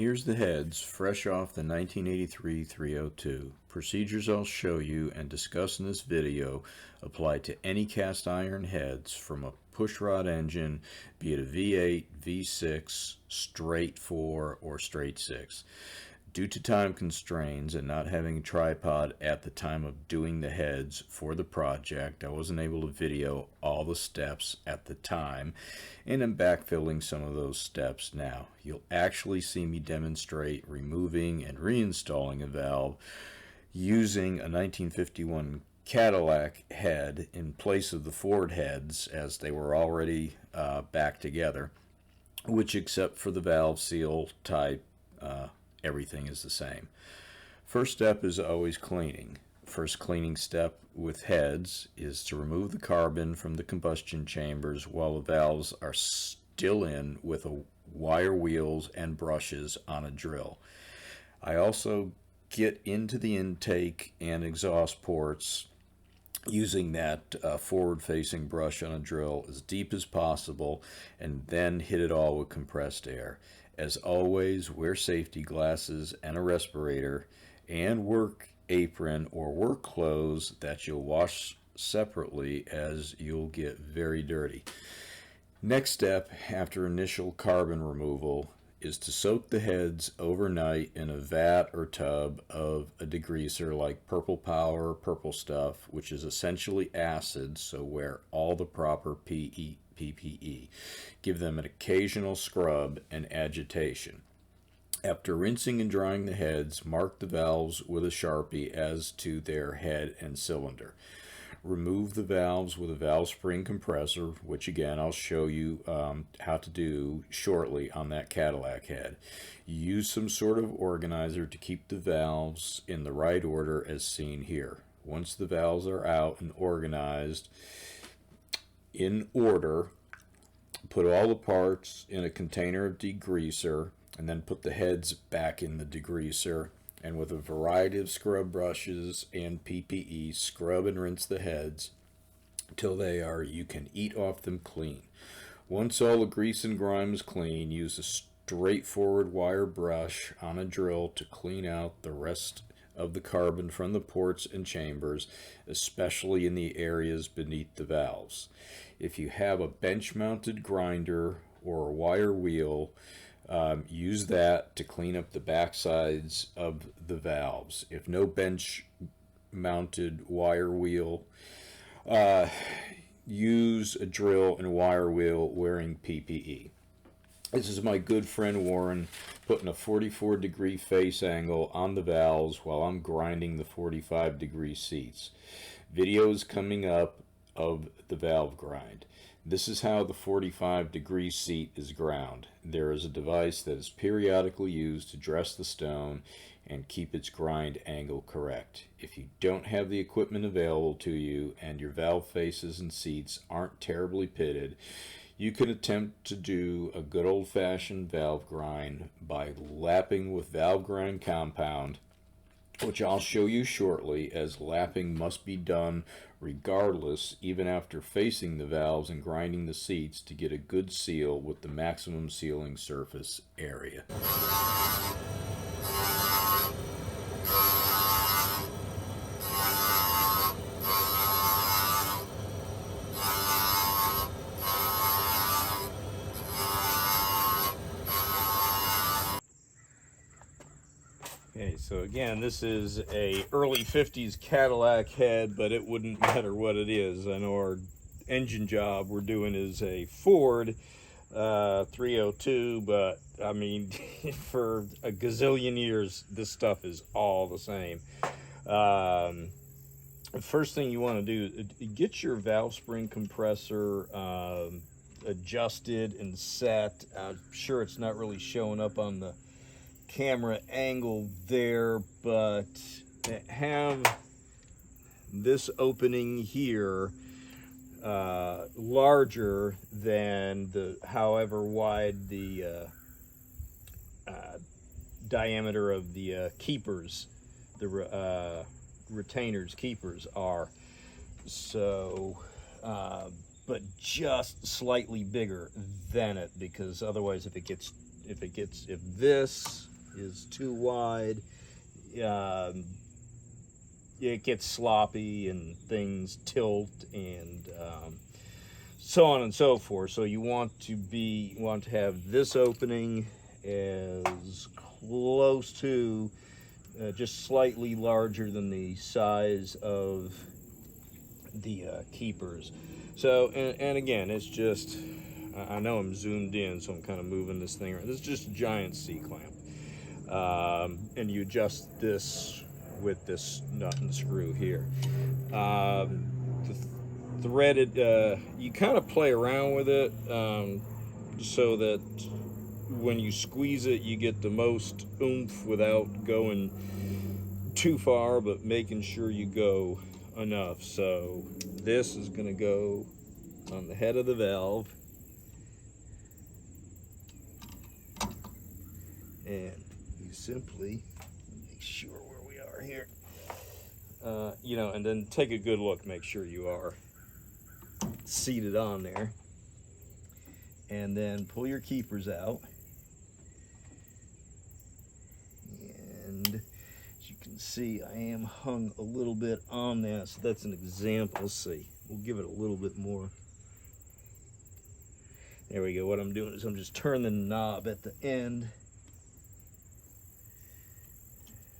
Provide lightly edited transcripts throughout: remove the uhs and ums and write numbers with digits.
Here's the heads, fresh off the 1983 302. Procedures I'll show you and discuss in this video apply to any cast iron heads from a pushrod engine, be it a V8, V6, straight 4, or straight 6. Due to time constraints and not having a tripod at the time of doing the heads for the project, I wasn't able to video all the steps at the time, and I'm backfilling some of those steps now. You'll actually see me demonstrate removing and reinstalling a valve using a 1951 Cadillac head in place of the Ford heads, as they were already back together, which except for the valve seal type, everything is the same. First step is always cleaning. First cleaning step with heads is to remove the carbon from the combustion chambers while the valves are still in with wire wheels and brushes on a drill. I also get into the intake and exhaust ports using that forward-facing brush on a drill as deep as possible, and then hit it all with compressed air. As always, wear safety glasses and a respirator, and work apron or work clothes that you'll wash separately, as you'll get very dirty. Next step after initial carbon removal is to soak the heads overnight in a vat or tub of a degreaser like Purple Power, Purple Stuff, which is essentially acid, so wear all the proper PPE. Give them an occasional scrub and agitation. After rinsing and drying the heads, mark the valves with a Sharpie as to their head and cylinder. Remove the valves with a valve spring compressor, which again I'll show you how to do shortly on that Cadillac head. Use some sort of organizer to keep the valves in the right order as seen here. Once the valves are out and organized in order, put all the parts in a container of degreaser, and then put the heads back in the degreaser, and with a variety of scrub brushes and PPE, scrub and rinse the heads till they are you can eat off them clean. Once all the grease and grime is clean, use a straightforward wire brush on a drill to clean out the rest of the carbon from the ports and chambers, especially in the areas beneath the valves. If you have a bench-mounted grinder or a wire wheel, use that to clean up the backsides of the valves. If no bench-mounted wire wheel, use a drill and wire wheel wearing PPE. This is my good friend Warren putting a 44-degree face angle on the valves while I'm grinding the 45-degree seats. Videos coming up of the valve grind. This is how the 45-degree seat is ground. There is a device that is periodically used to dress the stone and keep its grind angle correct. If you don't have the equipment available to you and your valve faces and seats aren't terribly pitted, you can attempt to do a good old-fashioned valve grind by lapping with valve grind compound, which I'll show you shortly, as lapping must be done regardless, even after facing the valves and grinding the seats, to get a good seal with the maximum sealing surface area. Okay, so again, this is a early 50s Cadillac head, but it wouldn't matter what it is. I know our engine job we're doing is a Ford 302, but I mean, for a gazillion years, this stuff is all the same. First thing you want to do, get your valve spring compressor adjusted and set. I'm sure it's not really showing up on the camera angle there, but have this opening here larger than the however wide the diameter of the keepers, the retainers keepers are. So but just slightly bigger than it, because otherwise if this is too wide, it gets sloppy and things tilt and so on and so forth. So you want to have this opening as close to just slightly larger than the size of the keepers. So and again, it's just, I know I'm zoomed in, so I'm kind of moving this thing around. This is just a giant C-clamp, and you adjust this with this nut and screw here. The threaded, you kind of play around with it so that when you squeeze it, you get the most oomph without going too far, but making sure you go enough. So this is going to go on the head of the valve, and you simply make sure where we are here, you know, and then take a good look, make sure you are seated on there, and then pull your keepers out. And as you can see, I am hung a little bit on that, so that's an example. Let's see, we'll give it a little bit more. There we go. What I'm doing is I'm just turning the knob at the end.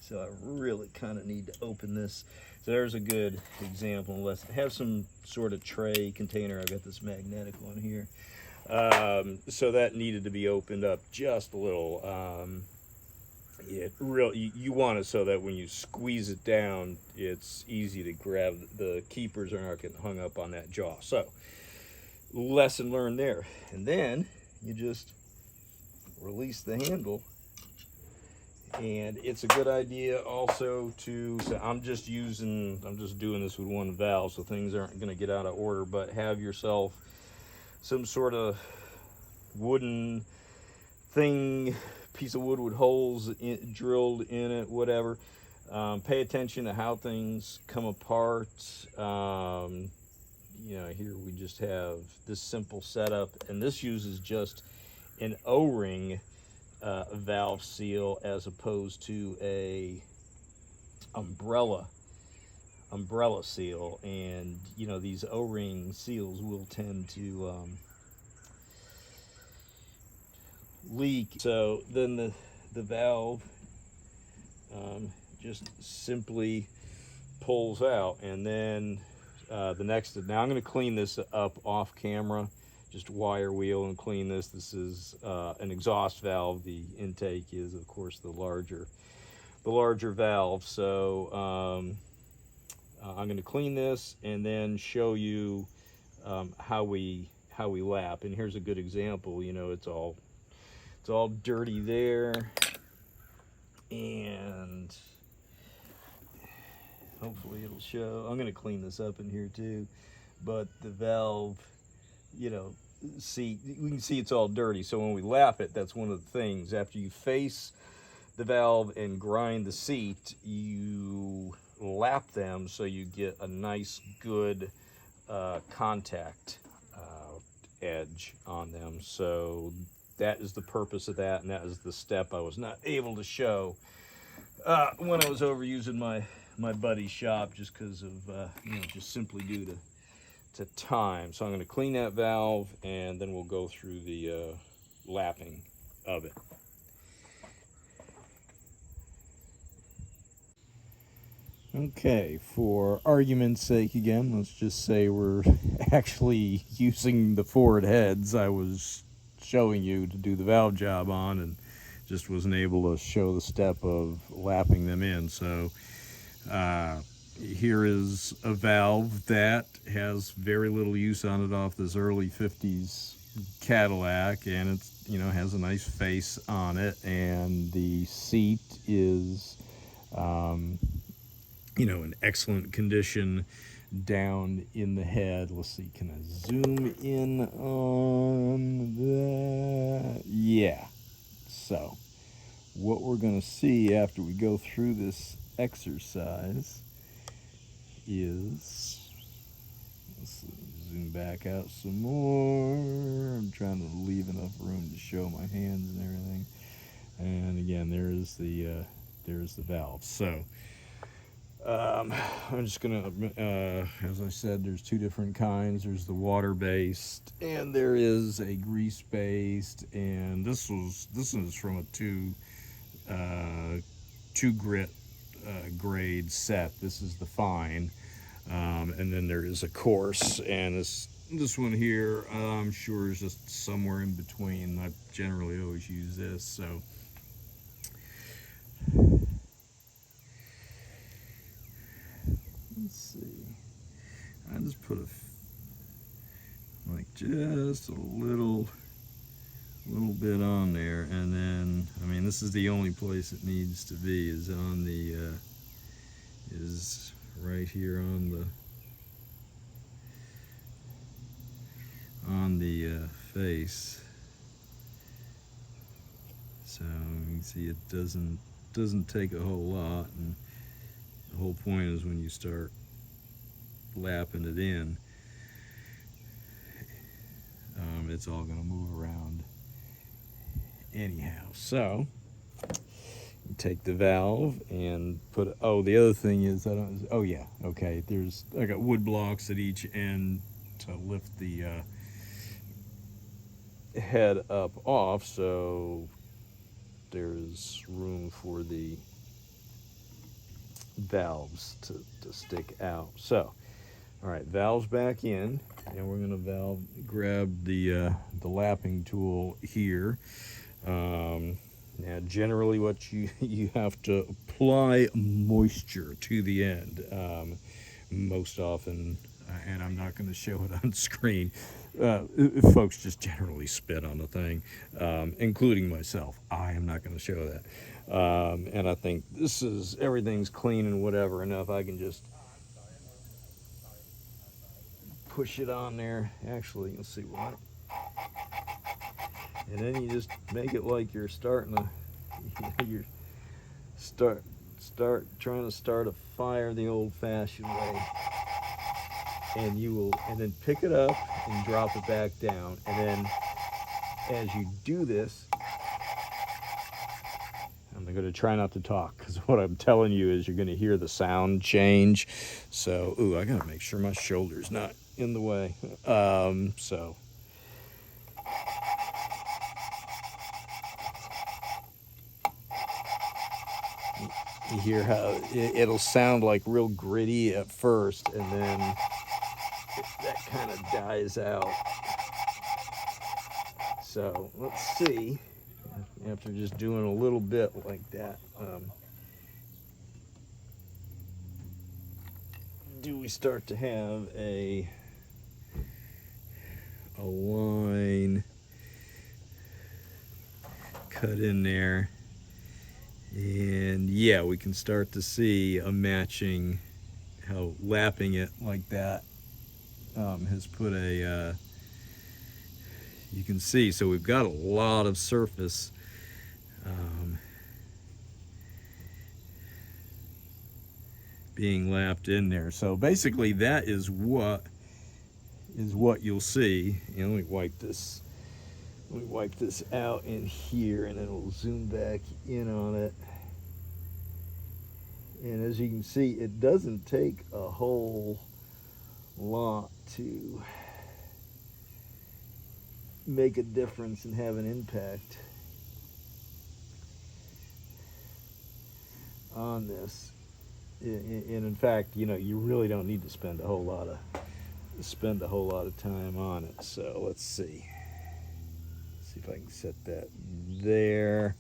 So I really kind of need to open this. So there's a good example. Let's have some sort of tray container. I've got this magnetic one here. So that needed to be opened up just a little. You want it so that when you squeeze it down, it's easy to grab. The keepers are not getting hung up on that jaw. So lesson learned there. And then you just release the handle. And it's a good idea also to, so I'm just doing this with one valve, so things aren't going to get out of order, but have yourself some sort of wooden thing, piece of wood with holes drilled in it, whatever. Pay attention to how things come apart. You know, here we just have this simple setup, and this uses just an O-ring valve seal as opposed to a umbrella seal. And you know, these O-ring seals will tend to leak. So then the valve just simply pulls out, and then now I'm going to clean this up off camera. Just wire wheel and clean this. This is an exhaust valve. The intake is, of course, the larger valve. So I'm going to clean this and then show you how we lap. And here's a good example. You know, it's all dirty there, and hopefully it'll show. I'm going to clean this up in here too, but the valve, you know, we can see it's all dirty. So when we lap it, that's one of the things. After you face the valve and grind the seat, you lap them so you get a nice, good contact edge on them. So that is the purpose of that, and that is the step I was not able to show when I was over using my buddy's shop, just because of you know, just simply due to time. So I'm going to clean that valve, and then we'll go through the lapping of it. Okay, for argument's sake again, let's just say we're actually using the forward heads I was showing you to do the valve job on, and just wasn't able to show the step of lapping them in. So here is a valve that has very little use on it off this early 50s Cadillac, and it's, you know, has a nice face on it, and the seat is you know, in excellent condition down in the head. Let's see, can I zoom in on that? Yeah. So what we're going to see after we go through this exercise is, let's zoom back out some more. I'm trying to leave enough room to show my hands and everything. And again, there's the valve. So I'm just gonna, as I said, there's two different kinds. There's the water-based, and there is a grease-based. And this is from a two grit grade set. This is the fine, and then there is a coarse, and this one here, I'm sure is just somewhere in between. I generally always use this. So let's see. I just put just a little bit on there, and then I mean this is the only place it needs to be is on the is right here on the face. So you can see it doesn't take a whole lot, and the whole point is when you start lapping it in, it's all going to move around anyhow. So you take the valve and put. Oh, the other thing is I don't. Oh yeah, okay. I got wood blocks at each end to lift the head up off, so there's room for the valves to stick out. So, all right, valves back in, and we're gonna grab the lapping tool here. Now, generally, what you have to apply moisture to the end. Most often, and I'm not going to show it on screen. Folks just generally spit on the thing, including myself. I am not going to show that. And I think everything's clean and whatever enough. I can just push it on there. Actually, you'll see what. And then you just make it like you're starting to, you're start trying to start a fire the old-fashioned way. And then pick it up and drop it back down. And then as you do this, I'm going to try not to talk because what I'm telling you is you're going to hear the sound change. So, I got to make sure my shoulder's not in the way. So you hear how it'll sound like real gritty at first, and then that kind of dies out. So let's see, after just doing a little bit like that, do we start to have a line cut in there? And yeah, we can start to see a matching, how lapping it like that has put you can see, so we've got a lot of surface being lapped in there. So basically that is what you'll see. Let me wipe this out in here, and then we'll zoom back in on it. And as you can see, it doesn't take a whole lot to make a difference and have an impact on this. And in fact, you really don't need to spend a whole lot of time on it. So let's see if I can set that there,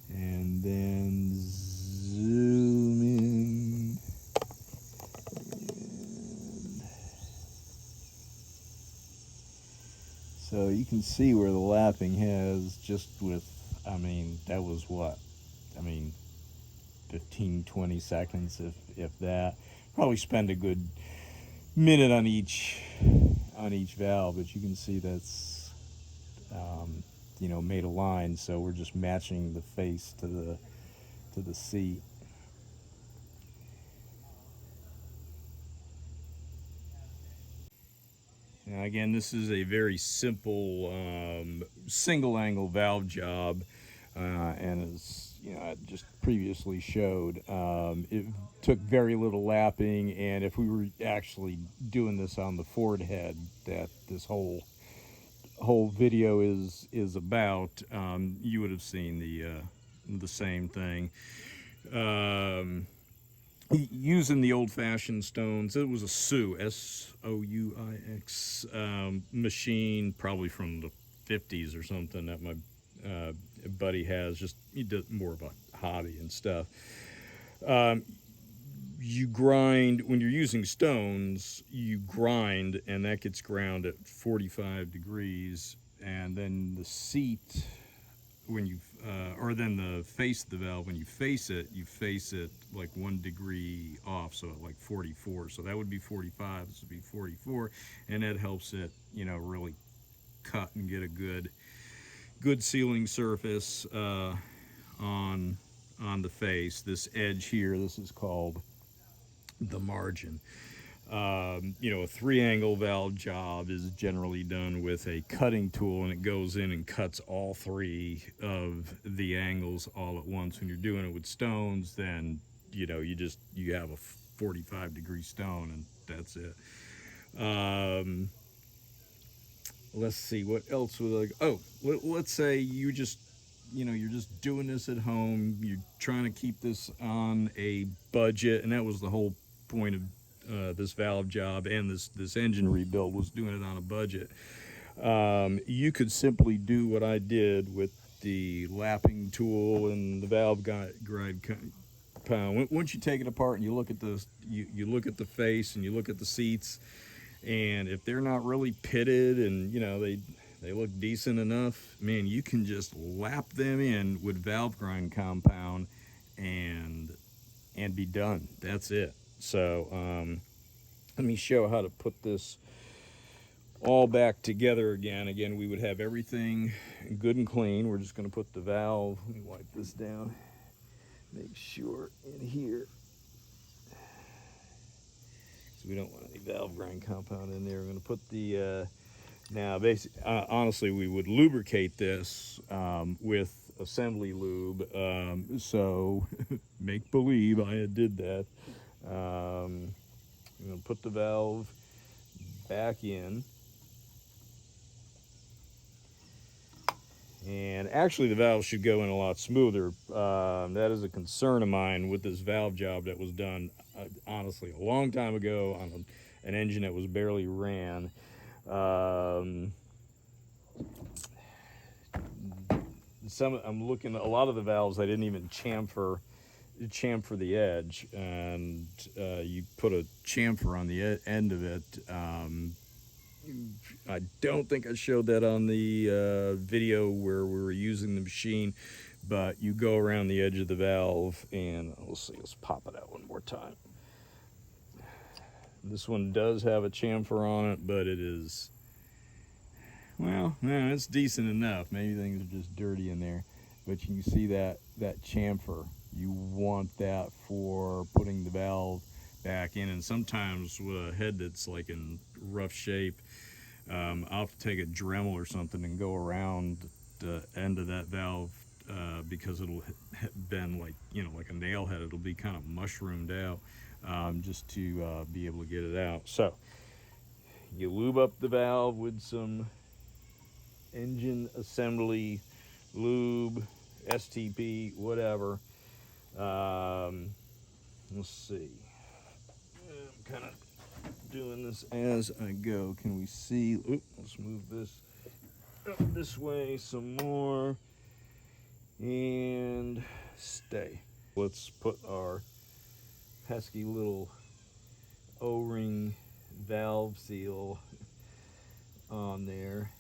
and then zoom in. So you can see where the lapping has just with, that was what? 15, 20 seconds, if that. Probably spend a good minute on each valve, but you can see that's made a line, so we're just matching the face to the seat. Now again, this is a very simple single angle valve job. And as I just previously showed, it took very little lapping, and if we were actually doing this on the Ford head that this whole video is about, you would have seen the same thing. Using the old-fashioned stones, it was a Sioux, S-O-U-I-X, machine, probably from the 50s or something, that my buddy has. Just, he did more of a hobby and stuff. You grind, when you're using stones, you grind, and that gets ground at 45 degrees, and then the seat, when you or then the face of the valve, when you face it like 1 degree off, so at like 44. So that would be 45, this would be 44, and that helps it really cut and get a good sealing surface on the face. This edge here, this is called the margin. A 3-angle valve job is generally done with a cutting tool, and it goes in and cuts all 3 of the angles all at once. When you're doing it with stones, then you have a 45-degree stone, and that's it. Let's see, what else would let's say you're just doing this at home, you're trying to keep this on a budget, and that was the whole point of this valve job and this engine rebuild, was doing it on a budget. You could simply do what I did with the lapping tool and the valve grind compound. Once you take it apart and you look at you look at the face and you look at the seats, and if they're not really pitted and they look decent enough, man, you can just lap them in with valve grind compound and be done. That's it. So let me show how to put this all back together again. Again, we would have everything good and clean. We're just going to put the valve, let me wipe this down, make sure in here, so we don't want any valve grind compound in there. We're going to put the now basically, honestly, we would lubricate this with assembly lube, so make believe I did that. I'm going to put the valve back in, and actually the valve should go in a lot smoother. That is a concern of mine with this valve job that was done honestly a long time ago on an engine that was barely ran. I'm looking at a lot of the valves, I didn't even chamfer the edge, and you put a chamfer on the end of it. I don't think I showed that on the video where we were using the machine, but you go around the edge of the valve, and let's pop it out one more time. This one does have a chamfer on it, but it is, well, no, it's decent enough. Maybe things are just dirty in there, but you can see that chamfer. You want that for putting the valve back in, and sometimes with a head that's like in rough shape, I'll have to take a Dremel or something and go around the end of that valve, because it'll bend like a nail head. It'll be kind of mushroomed out, just to be able to get it out. So you lube up the valve with some engine assembly lube, STP, whatever. Let's see. I'm kind of doing this as I go. Can we see? Oop, let's move this up this way some more and stay. Let's put our pesky little O-ring valve seal on there,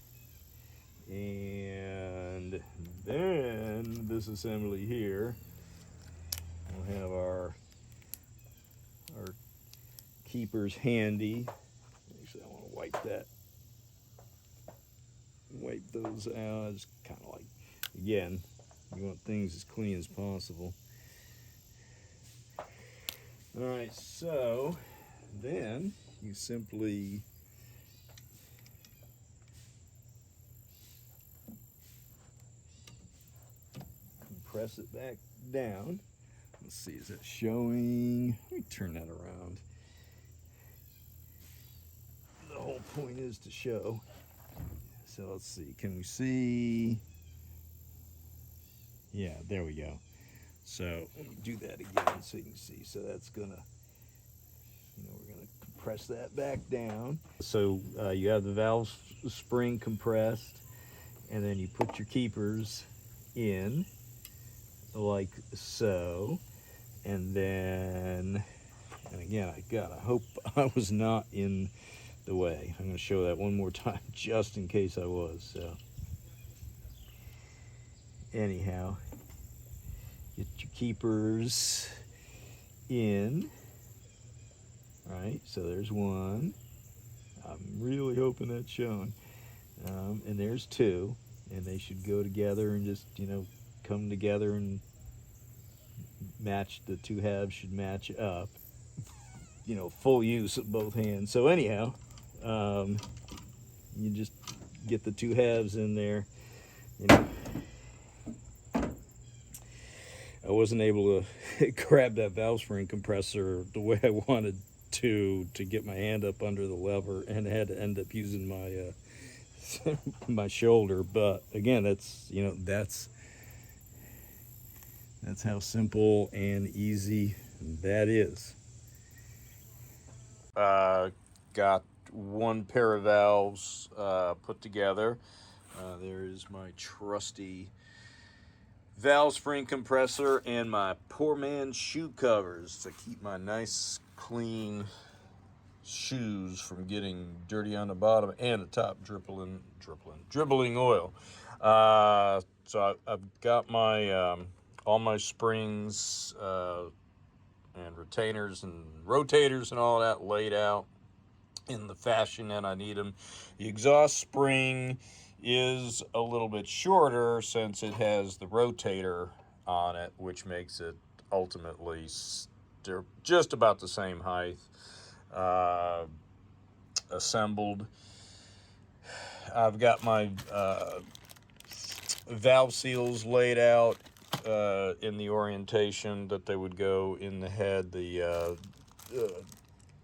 and then this assembly here, we'll have our keepers handy. Actually, I want to wipe those out. It's kind of like, again, you want things as clean as possible. All right, so then you simply press it back down. Let's see, is that showing? Let me turn that around. The whole point is to show. So let's see, can we see? Yeah, there we go. So let me do that again so you can see. So that's gonna, we're gonna compress that back down. So you have the valve spring compressed, and then you put your keepers in like so. And then, and again, I hope I was not in the way. I'm gonna show that one more time just in case I was. So anyhow, get your keepers in. All right, so there's one. I'm really hoping that's showing. And there's two, and they should go together and just, come together and match. The two halves should match up. Full use of both hands. So anyhow, you just get the two halves in there. I wasn't able to grab that valve spring compressor the way I wanted to get my hand up under the lever, and I had to end up using my my shoulder. But again, that's how simple and easy that is. Got one pair of valves put together. There's my trusty valve spring compressor and my poor man's shoe covers to keep my nice clean shoes from getting dirty on the bottom and the top, dribbling oil. So I've got my all my springs and retainers and rotators and all that laid out in the fashion that I need them. The exhaust spring is a little bit shorter since it has the rotator on it, which makes it ultimately, they're just about the same height. Assembled. I've got my valve seals laid out in the orientation that they would go in the head. The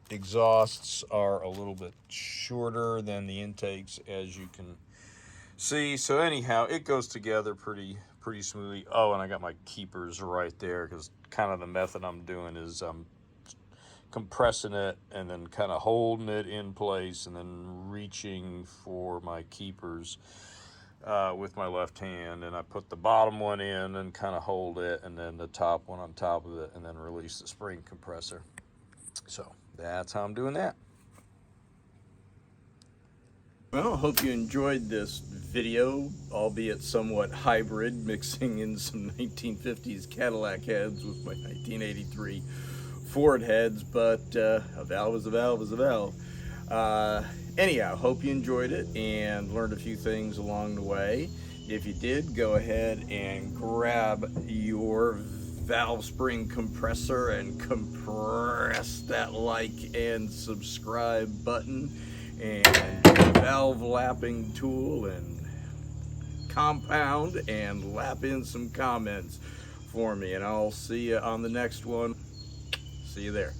exhausts are a little bit shorter than the intakes, as you can see. So anyhow, it goes together pretty smoothly. Oh, and I got my keepers right there, because kind of the method I'm doing is compressing it and then kind of holding it in place and then reaching for my keepers with my left hand, and I put the bottom one in and kind of hold it, and then the top one on top of it, and then release the spring compressor. So that's how I'm doing that. Well, I hope you enjoyed this video, albeit somewhat hybrid, mixing in some 1950s Cadillac heads with my 1983 Ford heads, but a valve is a valve is a valve. Anyhow, hope you enjoyed it and learned a few things along the way. If you did, go ahead and grab your valve spring compressor and compress that like and subscribe button, and valve lapping tool, and compound and lap in some comments for me, and I'll see you on the next one. See you there.